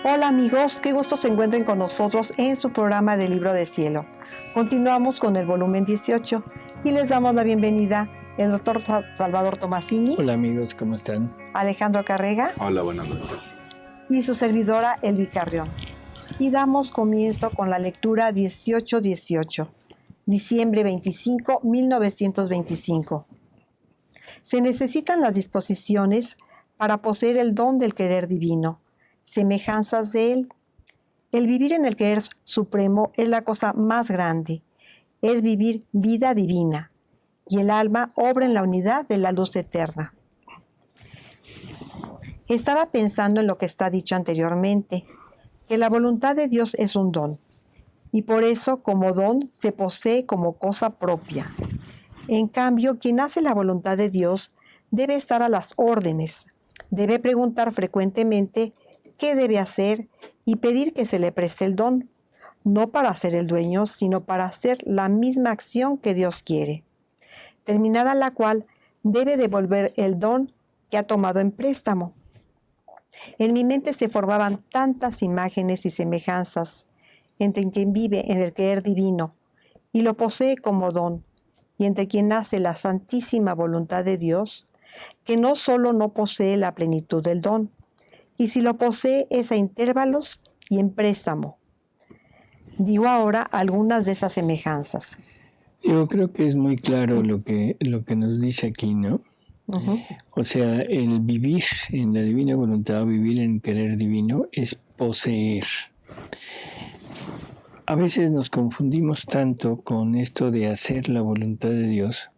Hola amigos, qué gusto se encuentren con nosotros en su programa de Libro de Cielo. Continuamos con el volumen 18 y les damos la bienvenida el doctor Salvador Tomasini. Hola amigos, ¿cómo están? Alejandro Carrega. Hola, buenas noches. Y su servidora Elvi Carrión. Y damos comienzo con la lectura 18-18, diciembre 25, 1925. Se necesitan las disposiciones para poseer el don del querer divino, semejanzas de él. El vivir en el querer supremo es la cosa más grande, es vivir vida divina, y el alma obra en la unidad de la luz eterna. Estaba pensando en lo que está dicho anteriormente, que la voluntad de Dios es un don, y por eso como don se posee como cosa propia. En cambio, quien hace la voluntad de Dios debe estar a las órdenes, debe preguntar frecuentemente qué debe hacer y pedir que se le preste el don, no para ser el dueño, sino para hacer la misma acción que Dios quiere, terminada la cual debe devolver el don que ha tomado en préstamo. En mi mente se formaban tantas imágenes y semejanzas entre quien vive en el querer divino y lo posee como don, y entre quien hace la santísima voluntad de Dios, que no solo no posee la plenitud del don, y si lo posee es a intervalos y en préstamo. Digo ahora algunas de esas semejanzas. Yo creo que es muy claro lo que nos dice aquí, ¿no? Uh-huh. O sea, el vivir en la divina voluntad, vivir en el querer divino, es poseer. A veces nos confundimos tanto con esto de hacer la voluntad de Dios,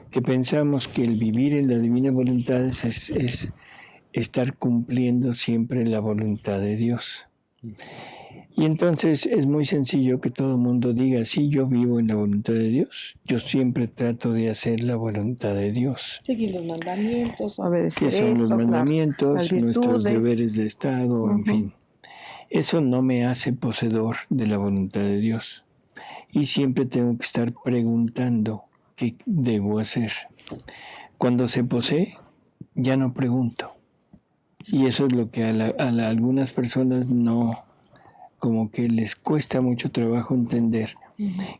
que pensamos que el vivir en la divina voluntad es estar cumpliendo siempre la voluntad de Dios. Y entonces es muy sencillo que todo el mundo diga, sí, yo vivo en la voluntad de Dios, yo siempre trato de hacer la voluntad de Dios. Seguir los mandamientos, obedecer que son los mandamientos, nuestros deberes de Estado, en fin. Eso no me hace poseedor de la voluntad de Dios. Y siempre tengo que estar preguntando qué debo hacer. Cuando se posee, ya no pregunto. Y eso es lo que a algunas personas no, como que les cuesta mucho trabajo entender.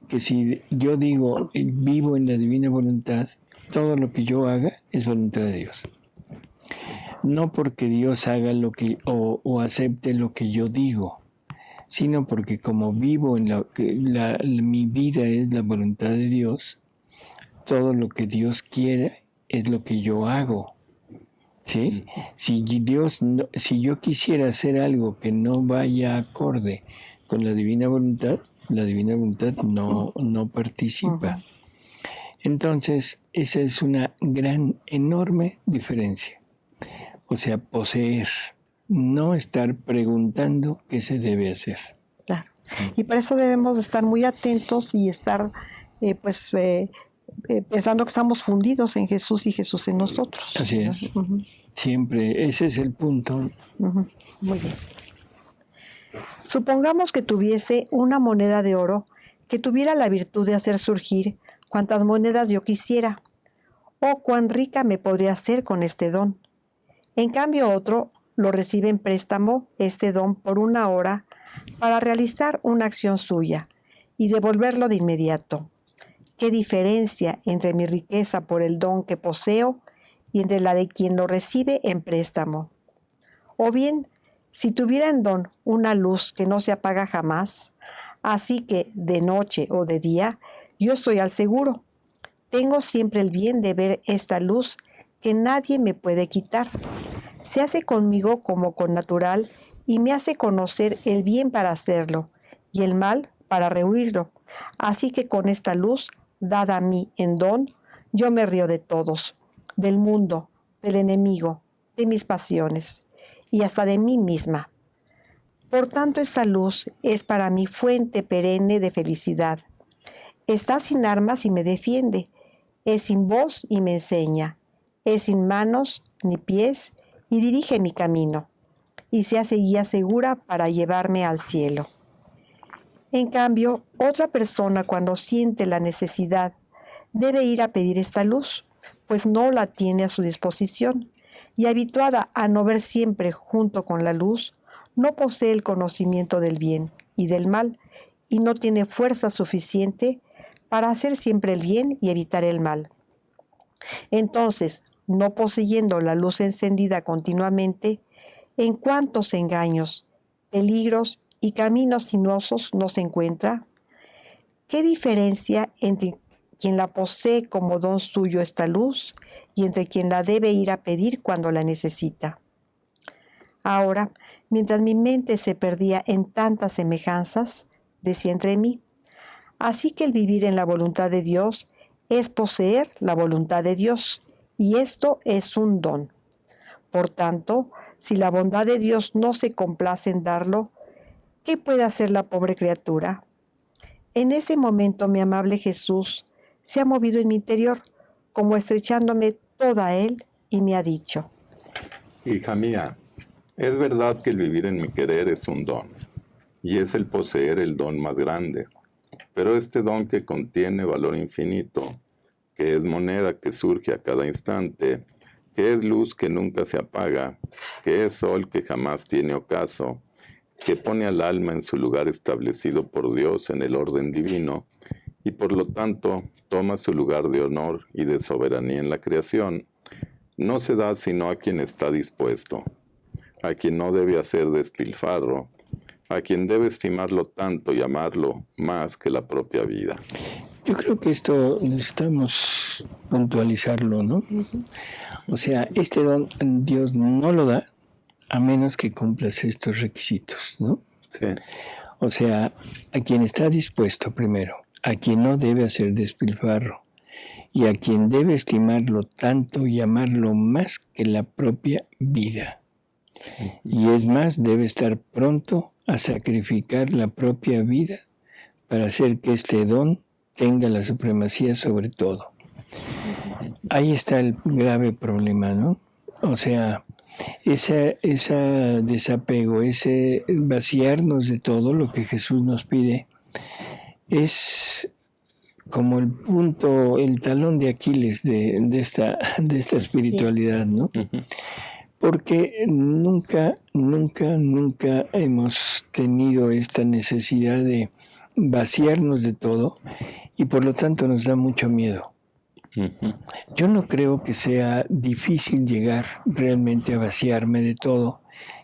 Que si yo digo, vivo en la divina voluntad, todo lo que yo haga es voluntad de Dios. No porque Dios haga lo que o acepte lo que yo digo, sino porque como vivo en mi vida es la voluntad de Dios, todo lo que Dios quiera es lo que yo hago. ¿Sí? Si yo quisiera hacer algo que no vaya acorde con la divina voluntad no participa. Entonces, esa es una gran, enorme diferencia. O sea, poseer, no estar preguntando qué se debe hacer. Claro. Y para eso debemos estar muy atentos y estar, pensando que estamos fundidos en Jesús y Jesús en nosotros. Así es. Siempre, ese es el punto. Muy bien. Supongamos que tuviese una moneda de oro que tuviera la virtud de hacer surgir cuantas monedas yo quisiera. Oh, cuán rica me podría hacer con este don. En cambio otro lo recibe en préstamo este don por una hora para realizar una acción suya y devolverlo de inmediato. ¿Qué diferencia entre mi riqueza por el don que poseo y entre la de quien lo recibe en préstamo? O bien, si tuviera en don una luz que no se apaga jamás, así que de noche o de día, yo estoy al seguro. Tengo siempre el bien de ver esta luz que nadie me puede quitar. Se hace conmigo como con natural y me hace conocer el bien para hacerlo y el mal para rehuirlo. Así que con esta luz, dada a mí en don, yo me río de todos, del mundo, del enemigo, de mis pasiones y hasta de mí misma. Por tanto, esta luz es para mí fuente perenne de felicidad. Está sin armas y me defiende, es sin voz y me enseña, es sin manos ni pies y dirige mi camino, y se hace guía segura para llevarme al cielo. En cambio, otra persona cuando siente la necesidad debe ir a pedir esta luz, pues no la tiene a su disposición, y habituada a no ver siempre junto con la luz, no posee el conocimiento del bien y del mal y no tiene fuerza suficiente para hacer siempre el bien y evitar el mal. Entonces, no poseyendo la luz encendida continuamente, ¿en cuántos engaños, peligros y caminos sinuosos no se encuentra? ¿Qué diferencia entre quien la posee como don suyo esta luz y entre quien la debe ir a pedir cuando la necesita? Ahora, mientras mi mente se perdía en tantas semejanzas, decía entre mí, así que el vivir en la voluntad de Dios es poseer la voluntad de Dios, y esto es un don. Por tanto, si la bondad de Dios no se complace en darlo, ¿qué puede hacer la pobre criatura? En ese momento mi amable Jesús se ha movido en mi interior, como estrechándome toda a Él, y me ha dicho: Hija mía, es verdad que el vivir en mi querer es un don, y es el poseer el don más grande, pero este don que contiene valor infinito, que es moneda que surge a cada instante, que es luz que nunca se apaga, que es sol que jamás tiene ocaso, que pone al alma en su lugar establecido por Dios en el orden divino, y por lo tanto toma su lugar de honor y de soberanía en la creación, no se da sino a quien está dispuesto, a quien no debe hacer despilfarro, a quien debe estimarlo tanto y amarlo más que la propia vida. Yo creo que esto necesitamos puntualizarlo, ¿no? O sea, este don Dios no lo da a menos que cumplas estos requisitos, ¿no? Sí. O sea, a quien está dispuesto primero, a quien no debe hacer despilfarro y a quien debe estimarlo tanto y amarlo más que la propia vida. Y es más, debe estar pronto a sacrificar la propia vida para hacer que este don tenga la supremacía sobre todo. Ahí está el grave problema, ¿no? O sea, ese desapego, ese vaciarnos de todo lo que Jesús nos pide, es como el punto, el talón de Aquiles de esta espiritualidad, ¿no? Porque nunca hemos tenido esta necesidad de vaciarnos de todo y por lo tanto nos da mucho miedo. Yo no creo que sea difícil llegar realmente a vaciarme de todo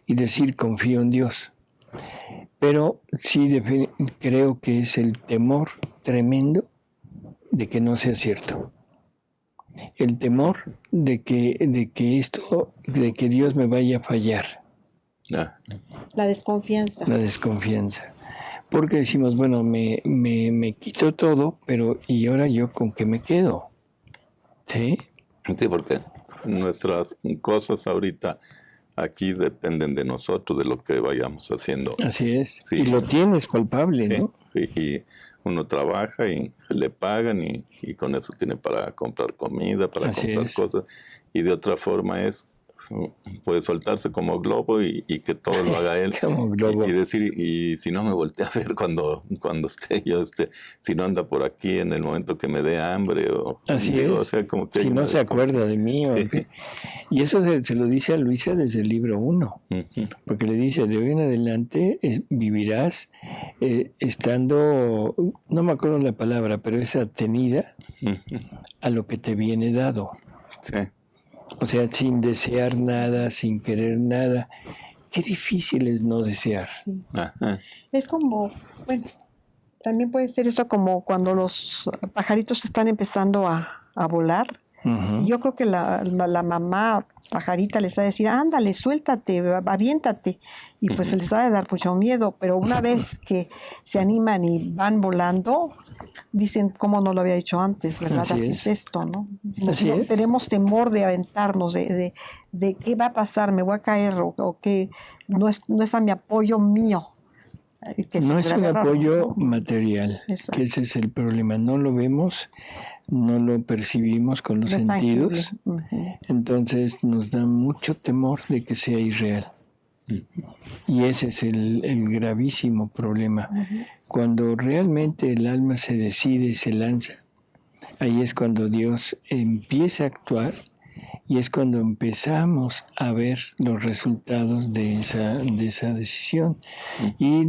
y decir confío en Dios, pero sí creo que es el temor tremendo de que no sea cierto. El temor de que Dios me vaya a fallar. La desconfianza. La desconfianza. Porque decimos, bueno, me quito todo, pero ¿y ahora yo con qué me quedo? ¿Sí? Sí, porque nuestras cosas ahorita aquí dependen de nosotros, de lo que vayamos haciendo. Así es. Sí. Y lo tienes palpable, sí, ¿no? Y uno trabaja y le pagan y con eso tiene para comprar comida, para Así comprar cosas. Y de otra forma puede soltarse como globo y que todo lo haga él. Como globo. Y decir, y si no me voltea a ver cuando si no anda por aquí en el momento que me dé hambre. Así es. O sea, como que si no se acuerda de mí. Sí. Y eso se lo dice a Luisa desde el libro 1. Porque le dice, de hoy en adelante vivirás estando, no me acuerdo la palabra, pero es atenida a lo que te viene dado. Sí. O sea, sin desear nada, sin querer nada. Qué difícil es no desear. Sí. Es como, bueno, también puede ser esto como cuando los pajaritos están empezando a volar. Y yo creo que la mamá pajarita les va a decir, ándale, suéltate, aviéntate. Y pues les va a dar mucho miedo. Pero una vez que se animan y van volando, dicen, ¿cómo no lo había hecho antes? ¿Verdad? Así es esto, ¿no? Tenemos temor de aventarnos, de qué va a pasar, me voy a caer, o que no es a mi apoyo mío. No es un apoyo material, que ese es el problema. No lo vemos, no lo percibimos con los sentidos. Entonces nos da mucho temor de que sea irreal. Y ese es el gravísimo problema. Cuando realmente el alma se decide y se lanza, ahí es cuando Dios empieza a actuar Y es cuando empezamos a ver los resultados de esa decisión. Y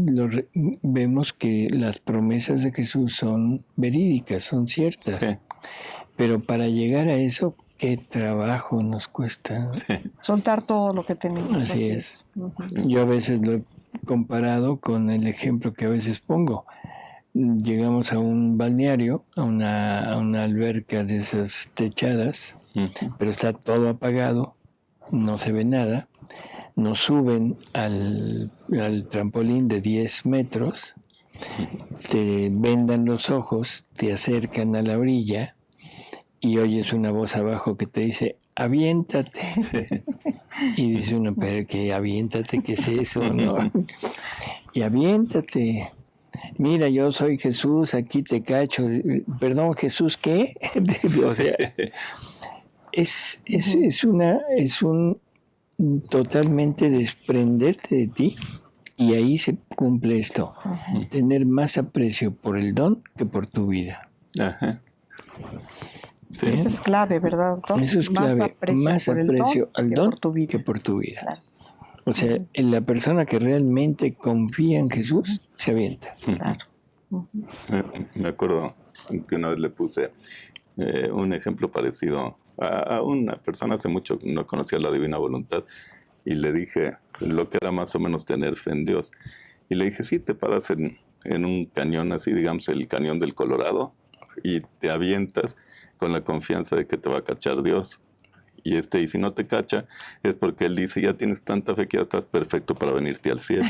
vemos que las promesas de Jesús son verídicas, son ciertas. Sí. Pero para llegar a eso, qué trabajo nos cuesta. Sí. Soltar todo lo que tenemos. Así es. Yo a veces lo he comparado con el ejemplo que a veces pongo. Llegamos a un balneario, a una alberca de esas techadas, pero está todo apagado, no se ve nada. Nos suben al trampolín de 10 metros, te vendan los ojos, te acercan a la orilla y oyes una voz abajo que te dice, aviéntate. Sí. Y dice uno, pero que aviéntate, ¿qué es eso? ¿No? Y aviéntate. Mira, yo soy Jesús, aquí te cacho. Perdón, Jesús, ¿qué? O sea, es un totalmente desprenderte de ti, y ahí se cumple esto. Tener más aprecio por el don que por tu vida. Ajá. Sí. Eso es clave, ¿verdad, doctor? Eso es clave. Más aprecio al don que por tu vida. Claro. O sea, la persona que realmente confía en Jesús se avienta. Claro. Me acuerdo que una vez le puse un ejemplo parecido a una persona, hace mucho no conocía la divina voluntad, y le dije lo que era más o menos tener fe en Dios. Y le dije, sí, te paras en un cañón así, digamos el cañón del Colorado, y te avientas con la confianza de que te va a cachar Dios. Y si no te cacha, es porque Él dice, ya tienes tanta fe que ya estás perfecto para venirte al cielo.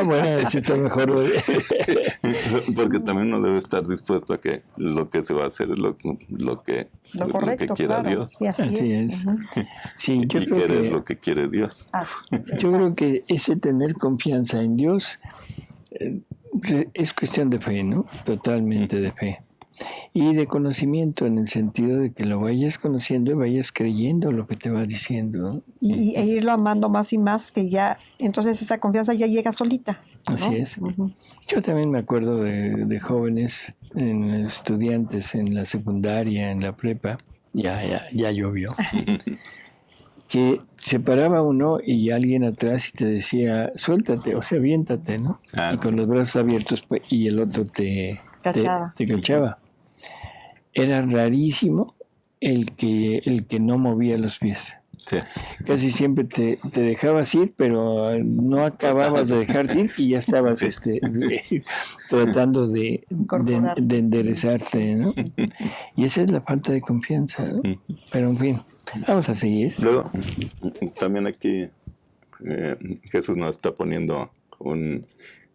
Bueno, eso está mejor. Porque también uno debe estar dispuesto a que lo que se va a hacer es lo que quiera, claro, Dios. Sí, así es. Sí, yo y creo querer que lo que quiere Dios. Yo creo que ese tener confianza en Dios es cuestión de fe, ¿no? Totalmente de fe. Y de conocimiento, en el sentido de que lo vayas conociendo y vayas creyendo lo que te va diciendo, ¿no? E irlo amando más y más, que ya, entonces esa confianza ya llega solita, ¿no? Así es. Yo también me acuerdo de jóvenes, estudiantes en la secundaria, en la prepa, ya llovió, que se paraba uno y alguien atrás y te decía, suéltate, o sea, aviéntate, ¿no? Y con los brazos abiertos, y el otro te cachaba. Era rarísimo el que no movía los pies. Sí. Casi siempre te dejabas ir, pero no acababas de dejarte ir y ya estabas tratando de enderezarte, ¿no? Y esa es la falta de confianza, ¿no? Pero en fin, vamos a seguir. Luego, también aquí Jesús nos está poniendo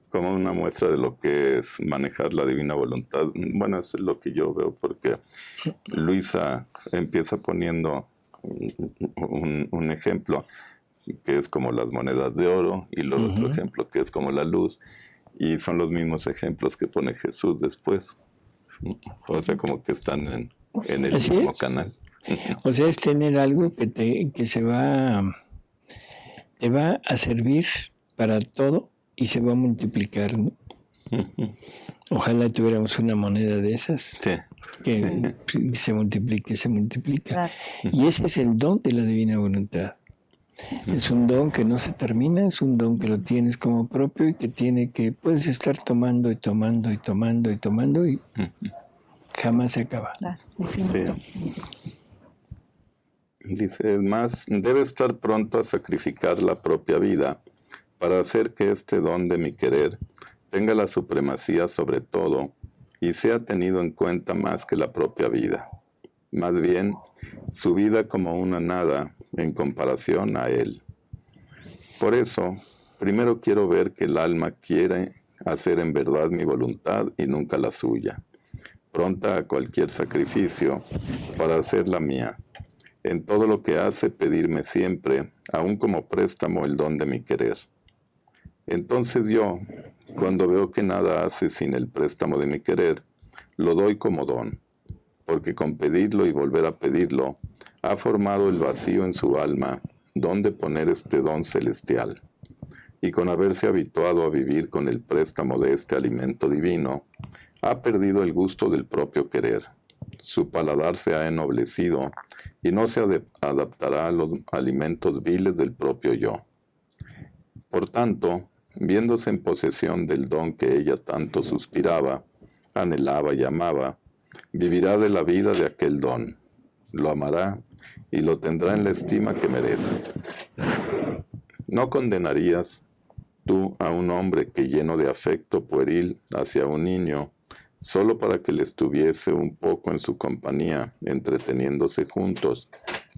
como una muestra de lo que es manejar la divina voluntad. Bueno, es lo que yo veo, porque Luisa empieza poniendo un ejemplo que es como las monedas de oro, y luego otro ejemplo que es como la luz, y son los mismos ejemplos que pone Jesús después. O sea, como que están en el mismo canal. O sea, es tener algo que te va a servir para todo y se va a multiplicar, ¿no? Ojalá tuviéramos una moneda de esas. Sí. Que se multiplique. Claro. Y ese es el don de la divina voluntad. Es un don que no se termina, es un don que lo tienes como propio y que puedes estar tomando y tomando y tomando y tomando y jamás se acaba. Claro. Sí. Dice, es más, debe estar pronto a sacrificar la propia vida para hacer que este don de mi querer tenga la supremacía sobre todo y sea tenido en cuenta más que la propia vida. Más bien, su vida como una nada en comparación a él. Por eso, primero quiero ver que el alma quiere hacer en verdad mi voluntad y nunca la suya, pronta a cualquier sacrificio para hacer la mía. En todo lo que hace pedirme siempre, aun como préstamo, el don de mi querer. Entonces yo, cuando veo que nada hace sin el préstamo de mi querer, lo doy como don, porque con pedirlo y volver a pedirlo, ha formado el vacío en su alma, donde poner este don celestial. Y con haberse habituado a vivir con el préstamo de este alimento divino, ha perdido el gusto del propio querer, su paladar se ha ennoblecido y no se adaptará a los alimentos viles del propio yo. Por tanto, viéndose en posesión del don que ella tanto suspiraba, anhelaba y amaba, vivirá de la vida de aquel don, lo amará y lo tendrá en la estima que merece. ¿No condenarías tú a un hombre que, lleno de afecto pueril hacia un niño, solo para que le estuviese un poco en su compañía, entreteniéndose juntos,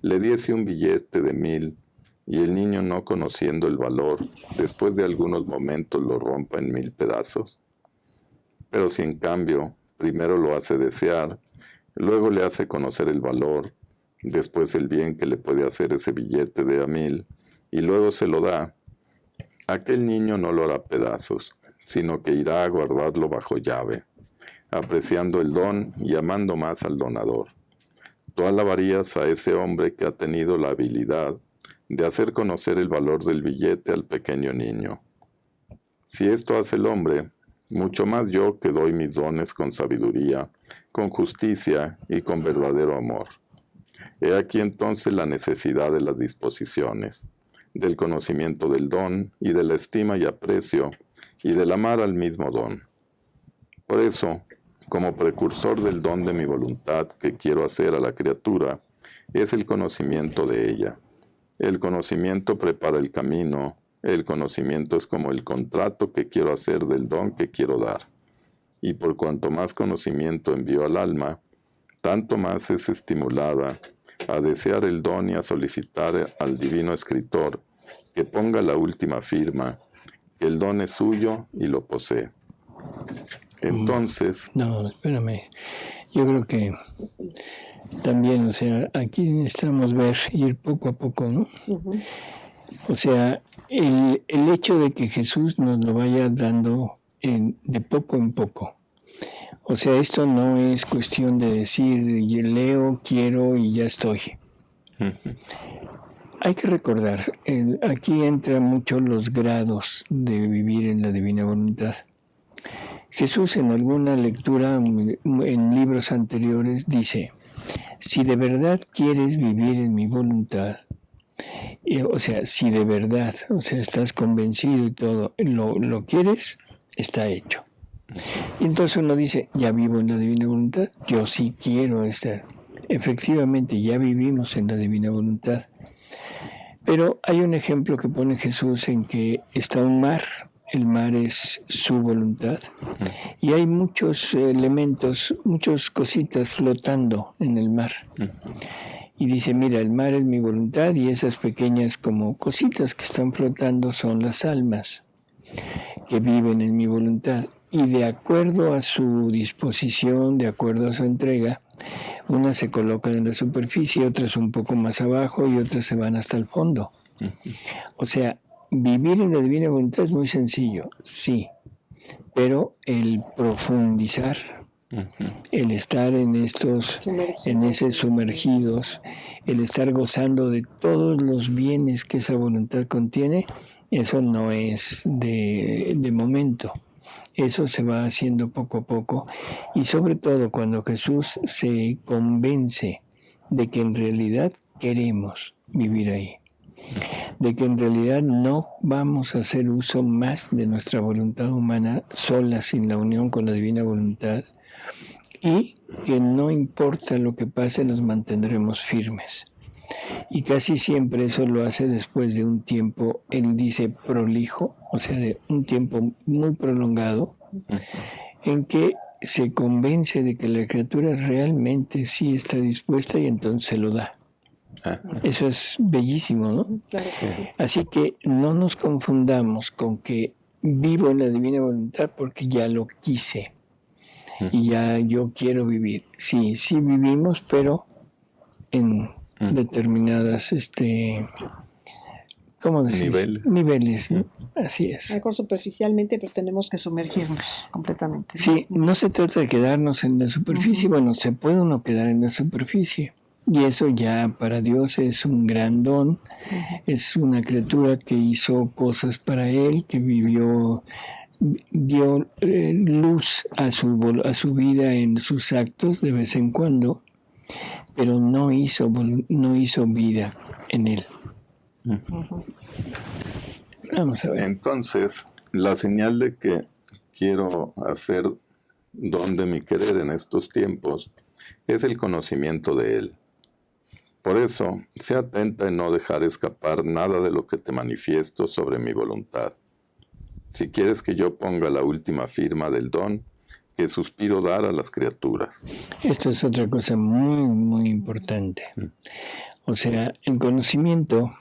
le diese un billete de 1,000, y el niño, no conociendo el valor, después de algunos momentos lo rompa en 1,000 pedazos? Pero si en cambio primero lo hace desear, luego le hace conocer el valor, después el bien que le puede hacer ese billete de 1,000, y luego se lo da, aquel niño no lo hará pedazos, sino que irá a guardarlo bajo llave, apreciando el don y amando más al donador. Tú alabarías a ese hombre que ha tenido la habilidad de hacer conocer el valor del billete al pequeño niño. Si esto hace el hombre, mucho más yo, que doy mis dones con sabiduría, con justicia y con verdadero amor. He aquí entonces la necesidad de las disposiciones, del conocimiento del don y de la estima y aprecio, y del amar al mismo don. Por eso, como precursor del don de mi voluntad que quiero hacer a la criatura, es el conocimiento de ella. El conocimiento prepara el camino, el conocimiento es como el contrato que quiero hacer del don que quiero dar. Y por cuanto más conocimiento envío al alma, tanto más es estimulada a desear el don y a solicitar al divino escritor que ponga la última firma, que el don es suyo y lo posee. Entonces... No, espérame. Yo creo que también, o sea, aquí necesitamos ir poco a poco, ¿no? Uh-huh. O sea, el hecho de que Jesús nos lo vaya dando de poco en poco. O sea, esto no es cuestión de decir, yo leo, quiero y ya estoy. Uh-huh. Hay que recordar, aquí entran mucho los grados de vivir en la divina voluntad. Jesús en alguna lectura en libros anteriores dice, si de verdad quieres vivir en mi voluntad, o sea, si de verdad, o sea, estás convencido y todo, lo quieres, está hecho. Y entonces uno dice, ya vivo en la divina voluntad, yo sí quiero estar. Efectivamente, ya vivimos en la divina voluntad. Pero hay un ejemplo que pone Jesús en que está un mar, el mar es su voluntad, y hay muchos elementos, muchas cositas flotando en el mar. Y dice, mira, el mar es mi voluntad y esas pequeñas como cositas que están flotando son las almas que viven en mi voluntad. Y de acuerdo a su disposición, de acuerdo a su entrega, unas se colocan en la superficie, otras un poco más abajo y otras se van hasta el fondo. O sea, vivir en la divina voluntad es muy sencillo, sí, pero el profundizar, el estar en ese sumergidos, el estar gozando de todos los bienes que esa voluntad contiene, eso no es de momento. Eso se va haciendo poco a poco y sobre todo cuando Jesús se convence de que en realidad queremos vivir ahí, de que en realidad no vamos a hacer uso más de nuestra voluntad humana sola sin la unión con la divina voluntad y que no importa lo que pase nos mantendremos firmes. Y casi siempre eso lo hace después de un tiempo, él dice prolijo, o sea, de un tiempo muy prolongado, en que se convence de que la criatura realmente sí está dispuesta y entonces se lo da. Eso es bellísimo, ¿no? Claro que sí. Así que no nos confundamos con que vivo en la divina voluntad porque ya lo quise y ya yo quiero vivir. Sí, sí vivimos, pero en determinadas, ¿cómo decir? Niveles, ¿no? Así es. Mejor superficialmente, pero tenemos que sumergirnos completamente, ¿no? Sí, no se trata de quedarnos en la superficie, bueno, se puede uno quedar en la superficie. Y eso ya para Dios es un gran don, es una criatura que hizo cosas para Él, que vivió dio luz a su vida en sus actos de vez en cuando, pero no hizo vida en él. Vamos a ver. Entonces, la señal de que quiero hacer don de mi querer en estos tiempos es el conocimiento de Él. Por eso, sé atenta en no dejar escapar nada de lo que te manifiesto sobre mi voluntad. Si quieres que yo ponga la última firma del don que suspiro dar a las criaturas. Esto es otra cosa muy, muy importante. O sea, el conocimiento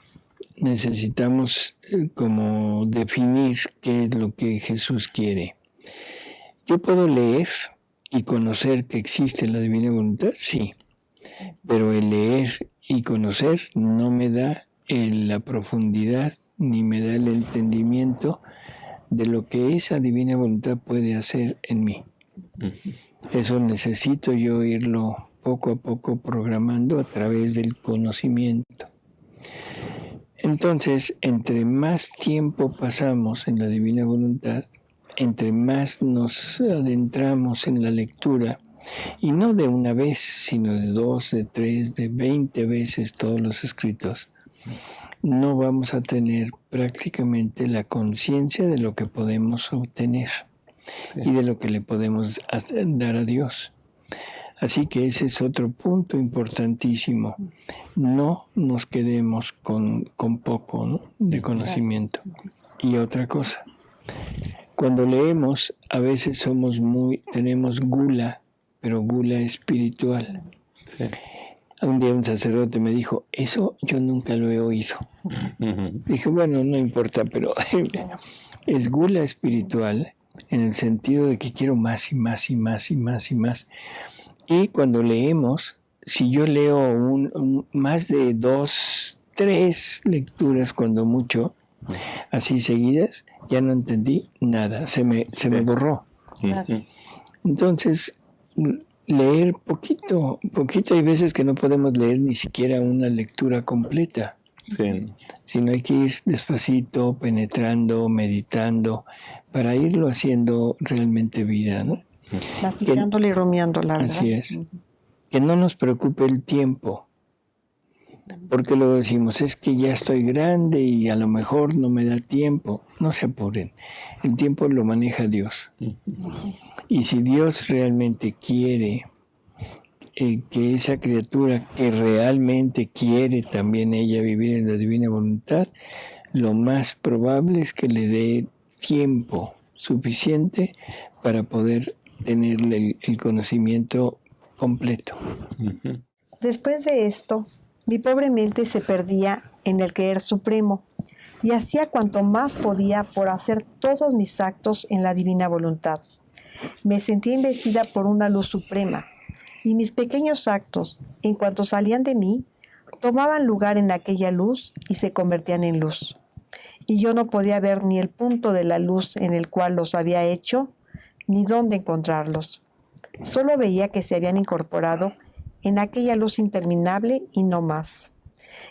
necesitamos como definir qué es lo que Jesús quiere. Yo puedo leer y conocer que existe la divina voluntad, sí, pero el leer y conocer no me da la profundidad ni me da el entendimiento de lo que esa divina voluntad puede hacer en mí. Eso necesito yo irlo poco a poco programando a través del conocimiento. Entonces, entre más tiempo pasamos en la divina voluntad, entre más nos adentramos en la lectura, y no de una vez, sino de 2, de 3, de 20 veces todos los escritos, no vamos a tener prácticamente la conciencia de lo que podemos obtener y de lo que le podemos dar a Dios. Así que ese es otro punto importantísimo. No nos quedemos con poco, ¿no?, de conocimiento. Y otra cosa, cuando leemos, a veces tenemos gula, pero gula espiritual. Sí. Un día un sacerdote me dijo, eso yo nunca lo he oído. Dije, bueno, no importa, pero es gula espiritual en el sentido de que quiero más y más y más y más y más. Y cuando leemos, si yo leo más de 2, 3 lecturas cuando mucho, así seguidas, ya no entendí nada, se me borró. Entonces, leer poquito, hay veces que no podemos leer ni siquiera una lectura completa. Sí. Sino hay que ir despacito, penetrando, meditando, para irlo haciendo realmente vida, ¿no? Masticándole y rumiándola, ¿verdad? Así es. Que no nos preocupe el tiempo, porque luego decimos, es que ya estoy grande y a lo mejor no me da tiempo. No se apuren, el tiempo lo maneja Dios. Y si Dios realmente quiere que esa criatura que realmente quiere también ella vivir en la divina voluntad, lo más probable es que le dé tiempo suficiente para poder tener el conocimiento completo. Después de esto, mi pobre mente se perdía en el querer supremo y hacía cuanto más podía por hacer todos mis actos en la divina voluntad. Me sentía investida por una luz suprema, y mis pequeños actos, en cuanto salían de mí, tomaban lugar en aquella luz y se convertían en luz. Y yo no podía ver ni el punto de la luz en el cual los había hecho, ni dónde encontrarlos. Solo veía que se habían incorporado en aquella luz interminable y no más.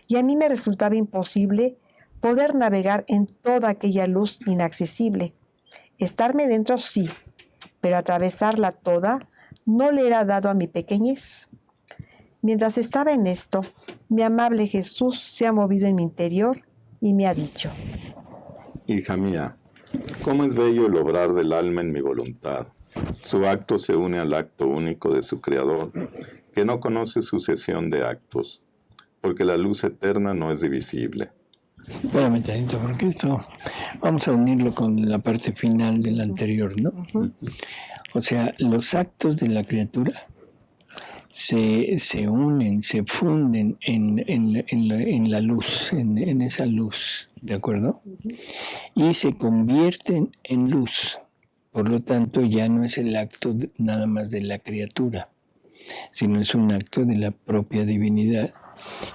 Y a mí me resultaba imposible poder navegar en toda aquella luz inaccesible. Estarme dentro sí, pero atravesarla toda no le era dado a mi pequeñez. Mientras estaba en esto, mi amable Jesús se ha movido en mi interior y me ha dicho: Hija mía, cómo es bello el obrar del alma en mi voluntad. Su acto se une al acto único de su Creador, que no conoce sucesión de actos, porque la luz eterna no es divisible. Espérame tantito, porque esto vamos a unirlo con la parte final del anterior, ¿no? O sea, los actos de la criatura se unen, se funden en la luz, en esa luz, ¿de acuerdo? Y se convierten en luz. Por lo tanto, ya no es el acto nada más de la criatura, sino es un acto de la propia divinidad,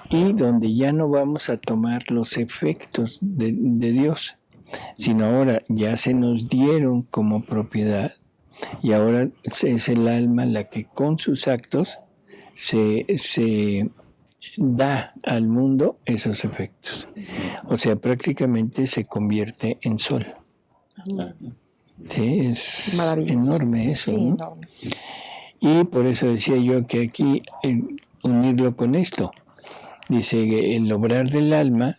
y donde ya no vamos a tomar los efectos de Dios, sino ahora ya se nos dieron como propiedad, y ahora es el alma la que con sus actos se da al mundo esos efectos. O sea, prácticamente se convierte en sol. Sí, es maravilloso. Enorme eso. Sí, ¿no? enorme. Y por eso decía yo que aquí unirlo con esto. Dice que el obrar del alma,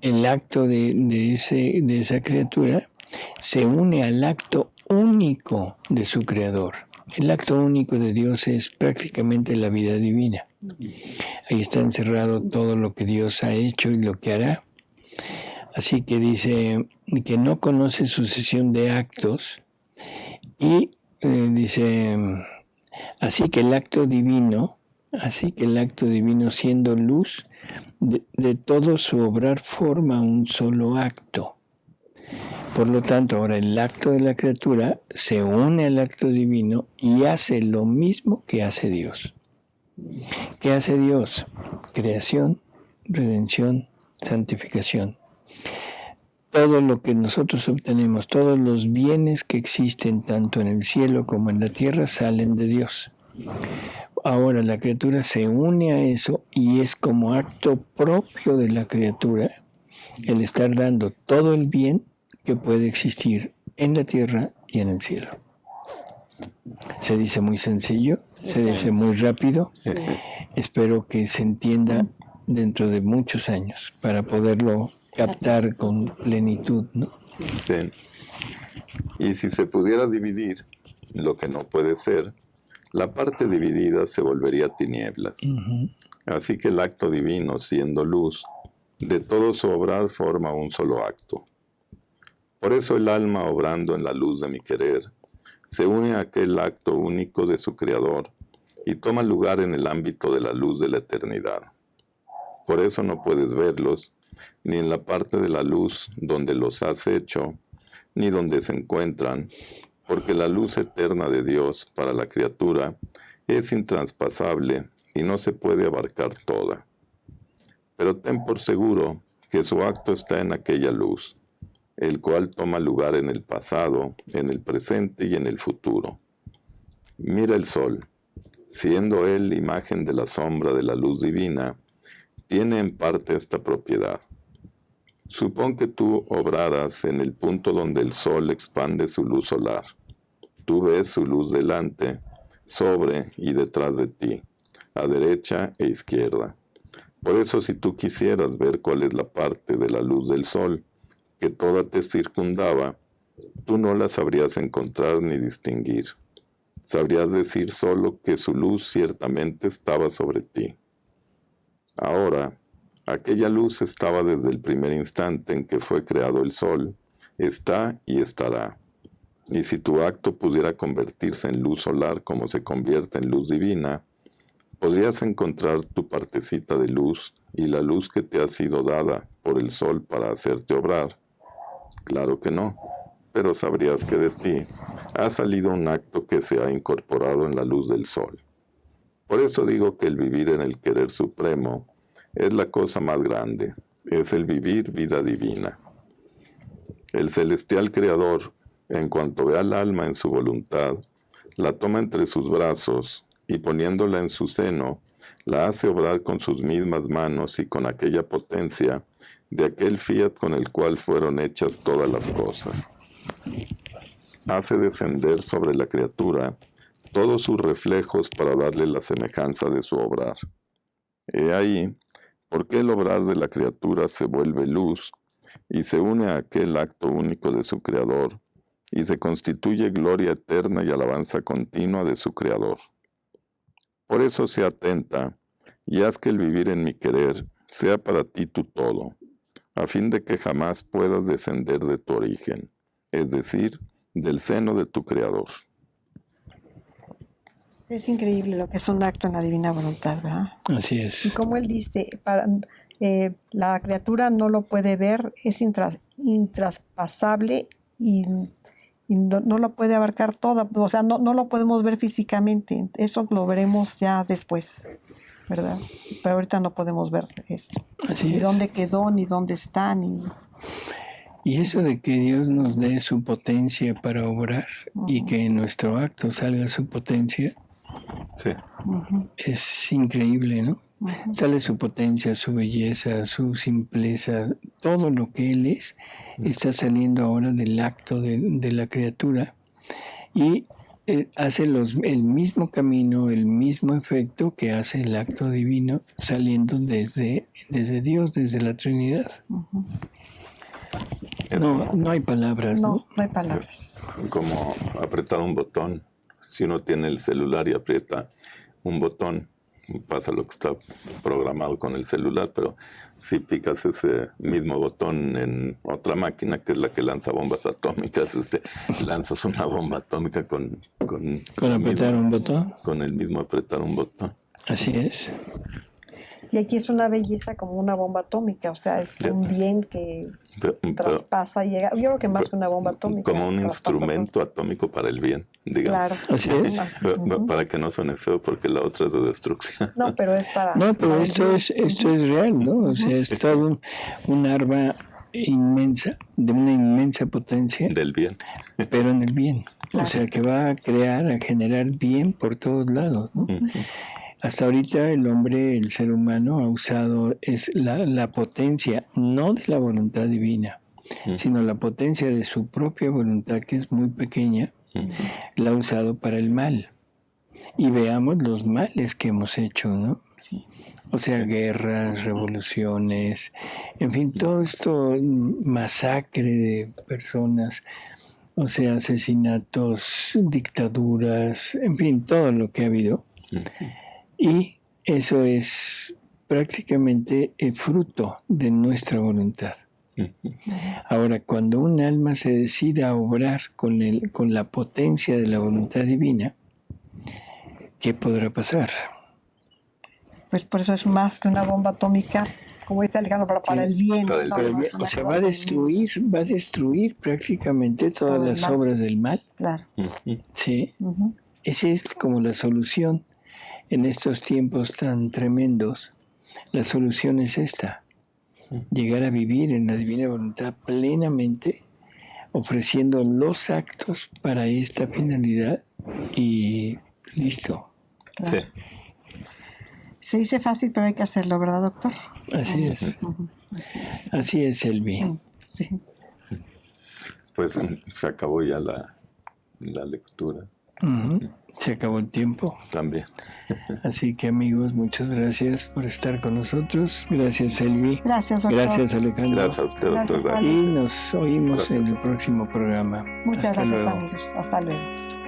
el acto de esa criatura, se une al acto único de su creador. El acto único de Dios es prácticamente la vida divina. Ahí está encerrado todo lo que Dios ha hecho y lo que hará. Así que dice que no conoce sucesión de actos y dice, así que el acto divino siendo luz, de todo su obrar forma un solo acto. Por lo tanto, ahora el acto de la criatura se une al acto divino y hace lo mismo que hace Dios. ¿Qué hace Dios? Creación, redención, santificación. Todo lo que nosotros obtenemos, todos los bienes que existen tanto en el cielo como en la tierra salen de Dios. Ahora la criatura se une a eso y es como acto propio de la criatura el estar dando todo el bien que puede existir en la tierra y en el cielo. Se dice muy sencillo, se dice muy rápido. Sí. Espero que se entienda dentro de muchos años para poderlo captar con plenitud, ¿no? Sí. Y si se pudiera dividir lo que no puede ser, la parte dividida se volvería tinieblas. Uh-huh. Así que el acto divino, siendo luz, de todo su obrar forma un solo acto. Por eso el alma, obrando en la luz de mi querer, se une a aquel acto único de su Creador y toma lugar en el ámbito de la luz de la eternidad. Por eso no puedes verlos, ni en la parte de la luz donde los has hecho, ni donde se encuentran, porque la luz eterna de Dios para la criatura es intraspasable y no se puede abarcar toda. Pero ten por seguro que su acto está en aquella luz, el cual toma lugar en el pasado, en el presente y en el futuro. Mira el sol, siendo él imagen de la sombra de la luz divina, tiene en parte esta propiedad. Supón que tú obraras en el punto donde el sol expande su luz solar. Tú ves su luz delante, sobre y detrás de ti, a derecha e izquierda. Por eso, si tú quisieras ver cuál es la parte de la luz del sol que toda te circundaba, tú no la sabrías encontrar ni distinguir. Sabrías decir solo que su luz ciertamente estaba sobre ti. Ahora, aquella luz estaba desde el primer instante en que fue creado el sol, está y estará. Y si tu acto pudiera convertirse en luz solar como se convierte en luz divina, podrías encontrar tu partecita de luz y la luz que te ha sido dada por el sol para hacerte obrar. Claro que no, pero sabrías que de ti ha salido un acto que se ha incorporado en la luz del sol. Por eso digo que el vivir en el querer supremo es la cosa más grande, es el vivir vida divina. El celestial Creador, en cuanto ve al alma en su voluntad, la toma entre sus brazos y poniéndola en su seno, la hace obrar con sus mismas manos y con aquella potencia de aquel fiat con el cual fueron hechas todas las cosas. Hace descender sobre la criatura todos sus reflejos para darle la semejanza de su obrar. He ahí por qué el obrar de la criatura se vuelve luz y se une a aquel acto único de su Creador y se constituye gloria eterna y alabanza continua de su Creador. Por eso sea atenta y haz que el vivir en mi querer sea para ti tu todo, a fin de que jamás puedas descender de tu origen, es decir, del seno de tu Creador. Es increíble lo que es un acto en la divina voluntad, ¿verdad? Así es. Y como él dice, la criatura no lo puede ver, es intraspasable y no lo puede abarcar todo, o sea, no lo podemos ver físicamente, eso lo veremos ya después, ¿verdad? Pero ahorita no podemos ver esto. Así ni es. Dónde quedó, ni dónde está, ni... Y eso de que Dios nos dé su potencia para obrar y que en nuestro acto salga su potencia, Sí. es increíble, ¿no? Sale su potencia, su belleza, su simpleza, todo lo que Él es está saliendo ahora del acto de la criatura y hace el mismo camino, el mismo efecto que hace el acto divino saliendo desde Dios, desde la Trinidad. Uh-huh. No hay palabras, ¿no? No hay palabras. Como apretar un botón. Si uno tiene el celular y aprieta un botón, pasa lo que está programado con el celular, pero si picas ese mismo botón en otra máquina, que es la que lanza bombas atómicas, lanzas una bomba atómica con apretar un botón. Con el mismo apretar un botón. Así es. Y aquí es una belleza como una bomba atómica, o sea, es un bien que traspasa, llega. Yo creo que más que una bomba atómica. Como un instrumento atómico para el bien, digamos. Claro. Así es. Para que no suene feo, porque la otra es de destrucción. No, pero es para... No, pero para esto es real, ¿no? O sea, es todo un arma inmensa, de una inmensa potencia. Del bien. Pero en el bien. Claro. O sea, que va a generar bien por todos lados, ¿no? Uh-huh. Hasta ahorita el hombre, el ser humano, ha usado la potencia, no de la voluntad divina, sino la potencia de su propia voluntad, que es muy pequeña, la ha usado para el mal. Y veamos los males que hemos hecho, ¿no? Sí. O sea, guerras, revoluciones, en fin, todo esto, masacre de personas, o sea, asesinatos, dictaduras, en fin, todo lo que ha habido. Y eso es prácticamente el fruto de nuestra voluntad. Ahora, cuando un alma se decide a obrar con la potencia de la voluntad divina, ¿qué podrá pasar? Pues por eso es más que una bomba atómica, como dice Alejandro, para el bien. Para el bien. O sea, va a destruir prácticamente todas las obras del mal. Claro. Sí. Esa es como la solución. En estos tiempos tan tremendos, la solución es esta: llegar a vivir en la divina voluntad plenamente, ofreciendo los actos para esta finalidad y listo. Claro. Sí. Se dice fácil, pero hay que hacerlo, ¿verdad, doctor? Así es. Así es, Elvi. Sí. Pues se acabó ya la lectura. Se acabó el tiempo. También. Así que, amigos, muchas gracias por estar con nosotros. Gracias, Elvi. Gracias, doctor. Gracias, Alejandro. Gracias a usted, doctor. Y nos oímos en el próximo programa. Muchas Hasta gracias, luego. amigos. Hasta luego.